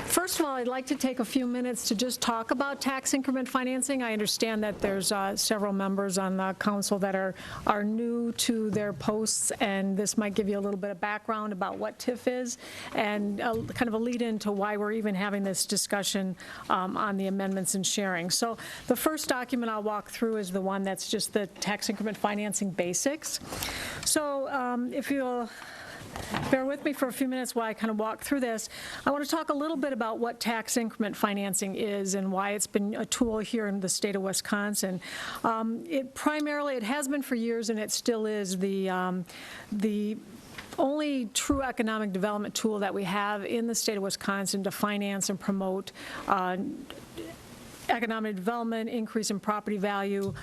First of all, I'd like to take a few minutes to just talk about tax increment financing. I understand that there's several members on the council that are new to their posts, and this might give you a little bit of background about what TIF is and kind of a lead into why we're even having this discussion on the amendments and sharing. So the first document I'll walk through is the one that's just the tax increment financing basics. So if you'll bear with me for a few minutes while I kind of walk through this. I want to talk a little bit about what tax increment financing is and why it's been a tool here in the state of Wisconsin. It has been for years, and it still is the only true economic development tool that we have in the state of Wisconsin to finance and promote economic development, increase in property value,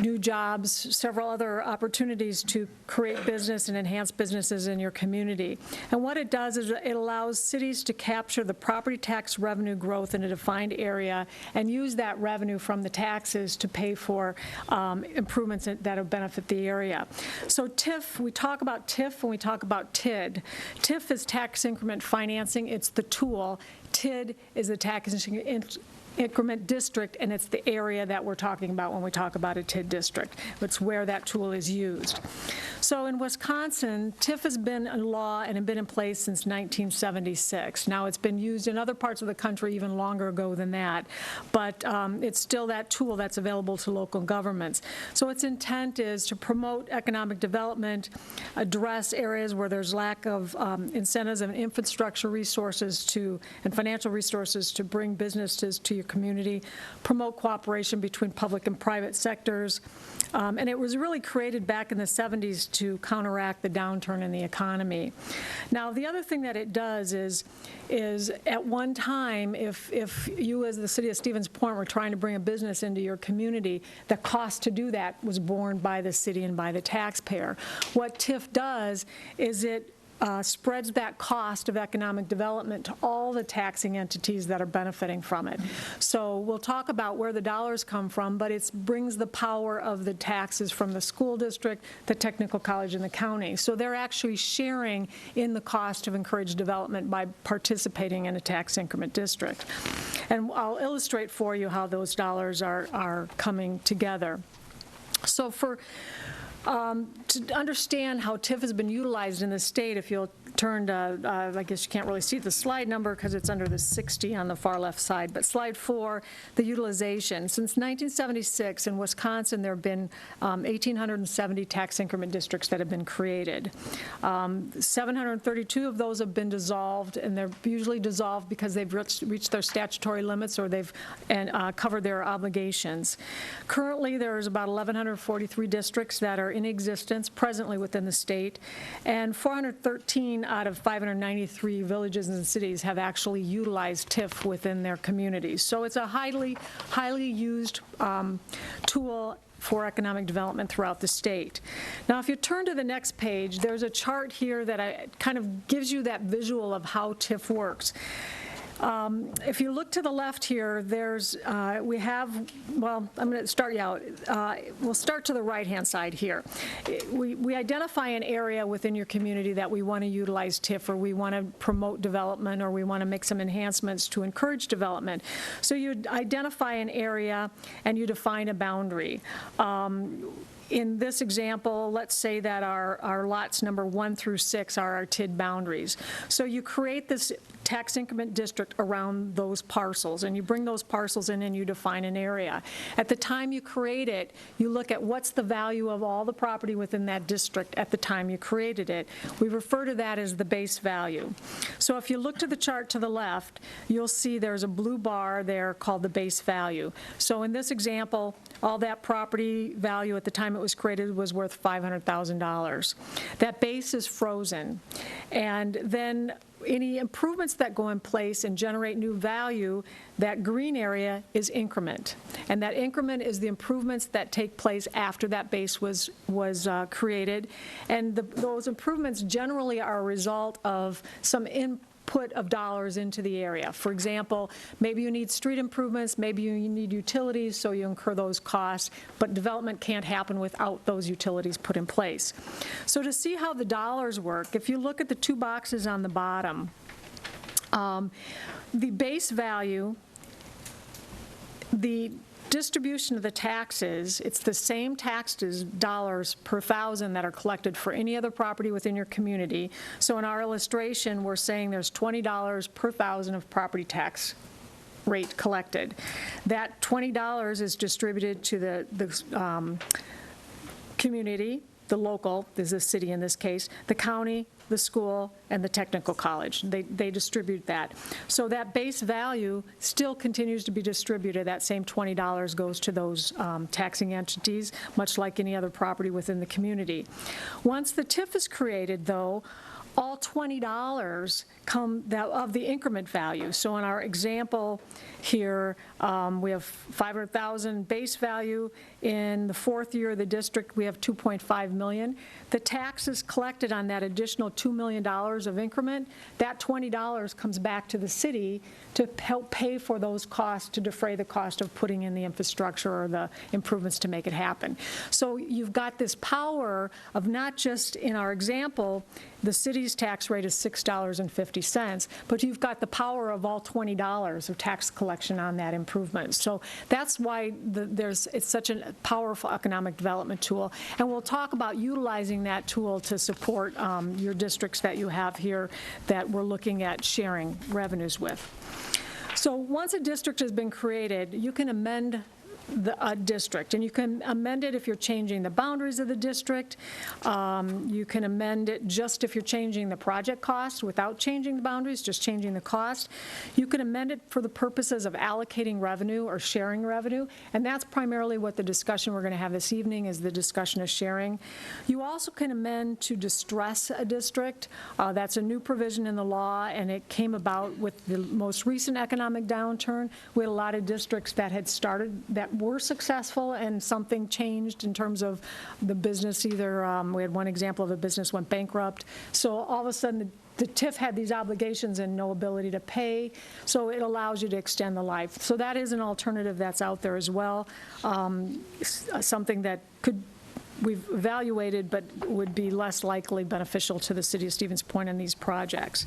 new jobs, several other opportunities to create business and enhance businesses in your community. And what it does is it allows cities to capture the property tax revenue growth in a defined area and use that revenue from the taxes to pay for improvements that will benefit the area. So TIF, we talk about TIF when we talk about TID. TIF is tax increment financing. It's the tool. TID is the tax increment district, and it's the area that we're talking about when we talk about a TID district. It's where that tool is used. So in Wisconsin, TIF has been in law and been in place since 1976. Now it's been used in other parts of the country even longer ago than that, but it's still that tool that's available to local governments. So its intent is to promote economic development, address areas where there's lack of incentives and infrastructure resources and financial resources to bring businesses to your community, promote cooperation between public and private sectors, and it was really created back in the 70s to counteract the downturn in the economy. Now, the other thing that it does is at one time, if you as the city of Stevens Point were trying to bring a business into your community, the cost to do that was borne by the city and by the taxpayer. What TIF does is it spreads that cost of economic development to all the taxing entities that are benefiting from it. So we'll talk about where the dollars come from, but it brings the power of the taxes from the school district, the technical college, and the county. So they're actually sharing in the cost of encouraged development by participating in a tax increment district. And I'll illustrate for you how those dollars are coming together. So to understand how TIF has been utilized in the state, if you'll turn to, I guess you can't really see the slide number because it's under the 60 on the far left side, but slide 4, the utilization. Since 1976 in Wisconsin, there have been 1,870 tax increment districts that have been created. 732 of those have been dissolved, and they're usually dissolved because they've reached their statutory limits or they've covered their obligations. Currently, there's about 1,143 districts that are in existence presently within the state, and 413 out of 593 villages and cities have actually utilized TIF within their communities. So it's a highly used tool for economic development throughout the state. Now, if you turn to the next page, there's a chart here that kind of gives you that visual of how TIF works. If you look to the left here, I'm going to start you out. We'll start to the right-hand side here. We identify an area within your community that we want to utilize TIF, or we want to promote development, or we want to make some enhancements to encourage development. So you identify an area and you define a boundary. In this example, let's say that our lots number 1 through 6 are our TID boundaries. So you create this tax increment district around those parcels, and you bring those parcels in and you define an area. At the time you create it, you look at what's the value of all the property within that district at the time you created it. We refer to that as the base value. So if you look to the chart to the left, you'll see there's a blue bar there called the base value. So in this example, all that property value at the time it was created was worth $500,000. That base is frozen, and then any improvements that go in place and generate new value, that green area is increment. And that increment is the improvements that take place after that base was created. And those improvements generally are a result of some output of dollars into the area. For example, maybe you need street improvements, maybe you need utilities, so you incur those costs, but development can't happen without those utilities put in place. So to see how the dollars work, if you look at the two boxes on the bottom, the base value, the distribution of the taxes, it's the same taxes dollars per thousand that are collected for any other property within your community. So in our illustration, we're saying there's $20 per thousand of property tax rate collected. That $20 is distributed to the community, the local, this is the city in this case, the county, the school, and the technical college. They distribute that. So that base value still continues to be distributed. That same $20 goes to those taxing entities, much like any other property within the community. Once the TIF is created, though, all $20 come of the increment value. So in our example here, we have $500,000 base value. In the fourth year of the district, we have $2.5 million. The taxes collected on that additional $2 million of increment, that $20 comes back to the city to help pay for those costs, to defray the cost of putting in the infrastructure or the improvements to make it happen. So you've got this power of not just, in our example, the city's tax rate is $6.50, but you've got the power of all $20 of tax collection on that improvement. So that's why it's such a powerful economic development tool. And we'll talk about utilizing that tool to support your districts that you have here that we're looking at sharing revenues with. So once a district has been created, you can amend a district, and you can amend it if you're changing the boundaries of the district. You can amend it just if you're changing the project cost without changing the boundaries, just changing the cost. You can amend it for the purposes of allocating revenue or sharing revenue, and that's primarily what the discussion we're going to have this evening is, the discussion of sharing. You also can amend to distress a district. That's a new provision in the law, and it came about with the most recent economic downturn. We had a lot of districts that had started that were successful, and something changed in terms of the business. Either we had one example of a business went bankrupt, so all of a sudden the TIF had these obligations and no ability to pay, so it allows you to extend the life. So that is an alternative that's out there as well, something that we've evaluated but would be less likely beneficial to the city of Stevens Point in these projects.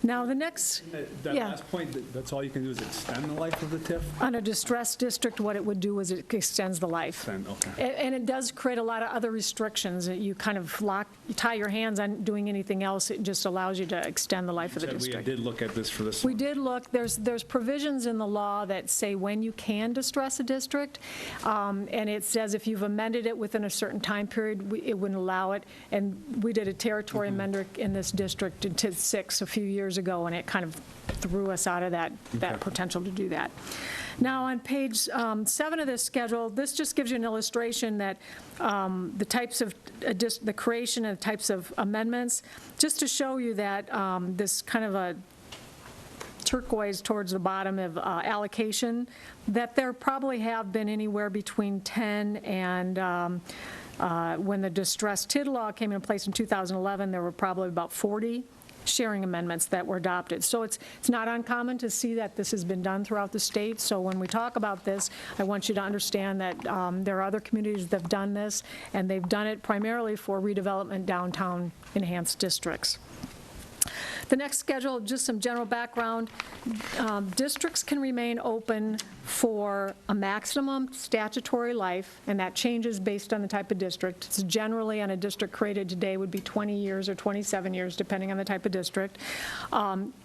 Now, the next, that last point, that's all you can do is extend the life of the TIF? On a distressed district, what it would do is it extends the life. Okay. And it does create a lot of other restrictions. You kind of you tie your hands on doing anything else. It just allows you to extend the life of the district. We did look at this for this We one. did look. There's provisions in the law that say when you can distress a district, and it says if you've amended it within a certain time period, it wouldn't allow it. And we did a territory amendment in this district in TID 6 a few years ago, and it kind of threw us out of that potential to do that. Now, on page 7 of this schedule, this just gives you an illustration that the types of, the creation and types of amendments, just to show you that this kind of a turquoise towards the bottom of allocation, that there probably have been anywhere between 10 and when the distressed TID law came into place in 2011, there were probably about 40 sharing amendments that were adopted. So it's not uncommon to see that this has been done throughout the state. So when we talk about this, I want you to understand that there are other communities that have done this, and they've done it primarily for redevelopment downtown enhanced districts. The next schedule, just some general background. Districts can remain open for a maximum statutory life, and that changes based on the type of district. It's generally on a district created today would be 20 years or 27 years, depending on the type of district.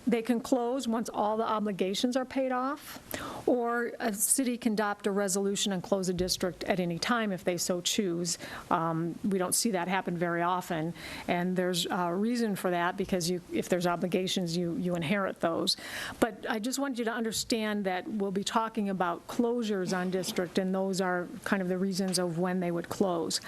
They can close once all the obligations are paid off, or a city can adopt a resolution and close a district at any time if they so choose. We don't see that happen very often, and there's a reason for that, because if there's obligations, you inherit those. But I just want you to understand that we'll be talking about closures on district, and those are kind of the reasons of when they would close.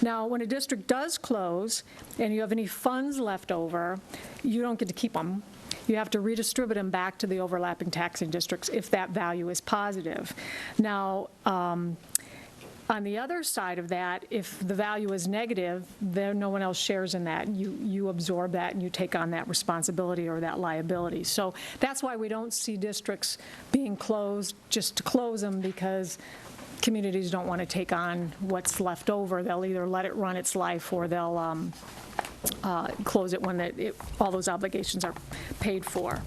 Now, when a district does close and you have any funds left over, you don't get to keep them. You have to redistribute them back to the overlapping taxing districts if that value is positive. Now, On the other side of that, if the value is negative, then no one else shares in that. You absorb that and you take on that responsibility or that liability. So that's why we don't see districts being closed just to close them, because communities don't want to take on what's left over. They'll either let it run its life or they'll close it when all those obligations are paid for.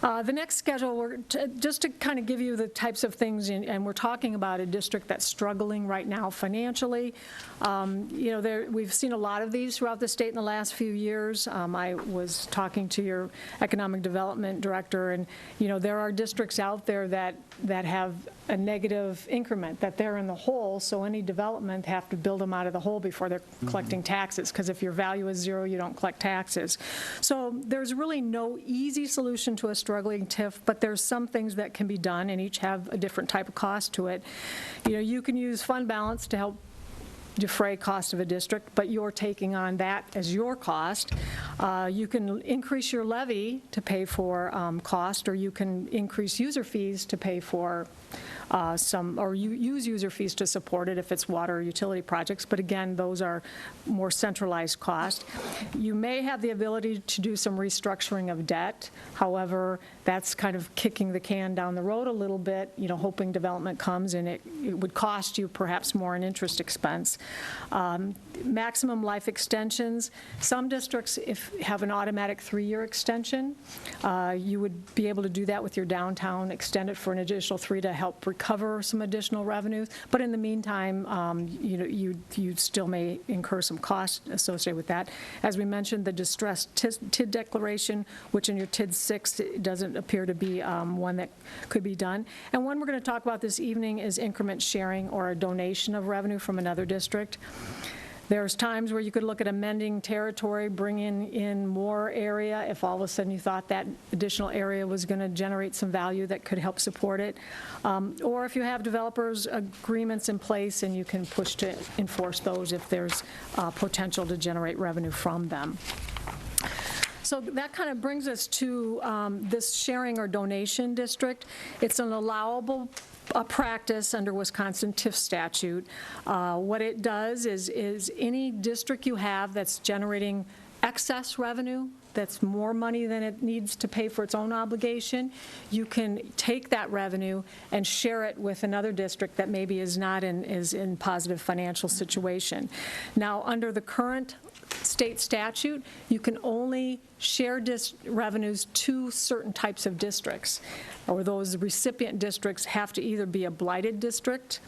The next schedule, just to kind of give you the types of things, and we're talking about a district that's struggling right now financially. We've seen a lot of these throughout the state in the last few years. I was talking to your economic development director, and there are districts out there that have a negative increment, that they're in the hole, so any development have to build them out of the hole before they're collecting taxes, because if your value is zero, you don't collect taxes. So there's really no easy solution to a struggling TIF, but there's some things that can be done, and each have a different type of cost to it. You can use fund balance to help defray cost of a district, but you're taking on that as your cost. You can increase your levy to pay for cost, or you can increase user fees to pay for or you use user fees to support it if it's water or utility projects, but again, those are more centralized costs. You may have the ability to do some restructuring of debt. However, that's kind of kicking the can down the road a little bit, hoping development comes, and it would cost you perhaps more in interest expense. Maximum life extensions. Some districts have an automatic 3-year extension. You would be able to do that with your downtown, extend it for an additional 3 to help recover some additional revenues. But in the meantime, you still may incur some costs associated with that. As we mentioned, the distressed TID declaration, which in your TID 6 doesn't appear to be one that could be done. And one we're going to talk about this evening is increment sharing, or a donation of revenue from another district. There's times where you could look at amending territory, bringing in more area if all of a sudden you thought that additional area was going to generate some value that could help support it. Or if you have developers agreements in place, and you can push to enforce those if there's potential to generate revenue from them. So that kind of brings us to this sharing or donation district. It's an allowable practice under Wisconsin TIF statute. What it does is any district you have that's generating excess revenue, that's more money than it needs to pay for its own obligation, you can take that revenue and share it with another district that maybe is not in positive financial situation. Now, under the current state statute, you can only share revenues to certain types of districts, or those recipient districts have to either be a blighted district,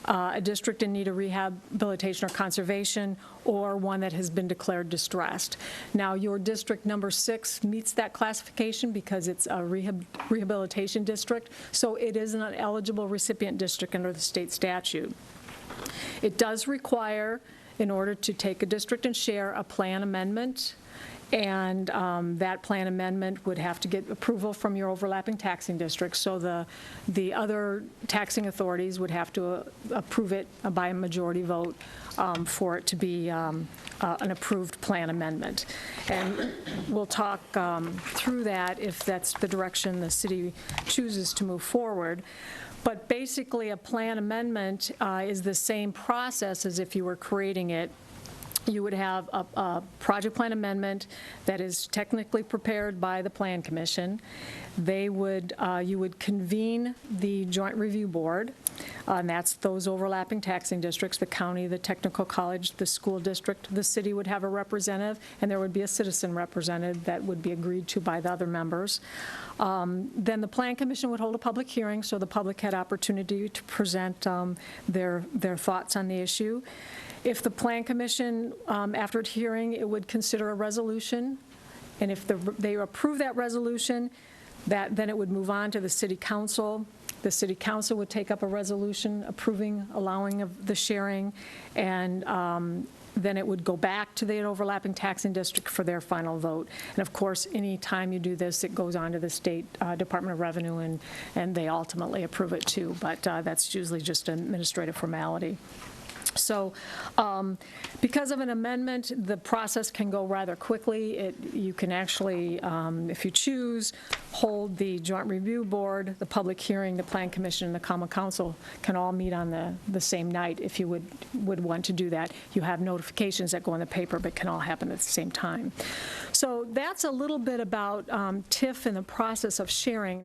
a district in need of rehabilitation or conservation, or one that has been declared distressed. Now, your district number 6 meets that classification because it's a rehabilitation district, so it is an eligible recipient district under the state statute. It does require, in order to take a district and share, a plan amendment, and that plan amendment would have to get approval from your overlapping taxing districts, so the other taxing authorities would have to approve it by a majority vote for it to be an approved plan amendment. And we'll talk through that if that's the direction the city chooses to move forward. But basically, a plan amendment is the same process as if you were creating it. You would have a project plan amendment that is technically prepared by the Plan Commission. You would convene the Joint Review Board, and that's those overlapping taxing districts, the county, the technical college, the school district. The city would have a representative, and there would be a citizen representative that would be agreed to by the other members. Then the Plan Commission would hold a public hearing, so the public had opportunity to present their thoughts on the issue. If the Plan Commission, after a hearing, it would consider a resolution, and if they approve that resolution, then it would move on to the City Council. The City Council would take up a resolution approving, allowing of the sharing, and then it would go back to the overlapping taxing district for their final vote. And of course, any time you do this, it goes on to the State Department of Revenue, and they ultimately approve it too, but that's usually just an administrative formality. So because of an amendment, the process can go rather quickly. You can actually, if you choose, hold the Joint Review Board, the public hearing, the Plan Commission, and the Common Council can all meet on the same night if you would want to do that. You have notifications that go in the paper, but can all happen at the same time. So that's a little bit about TIF and the process of sharing.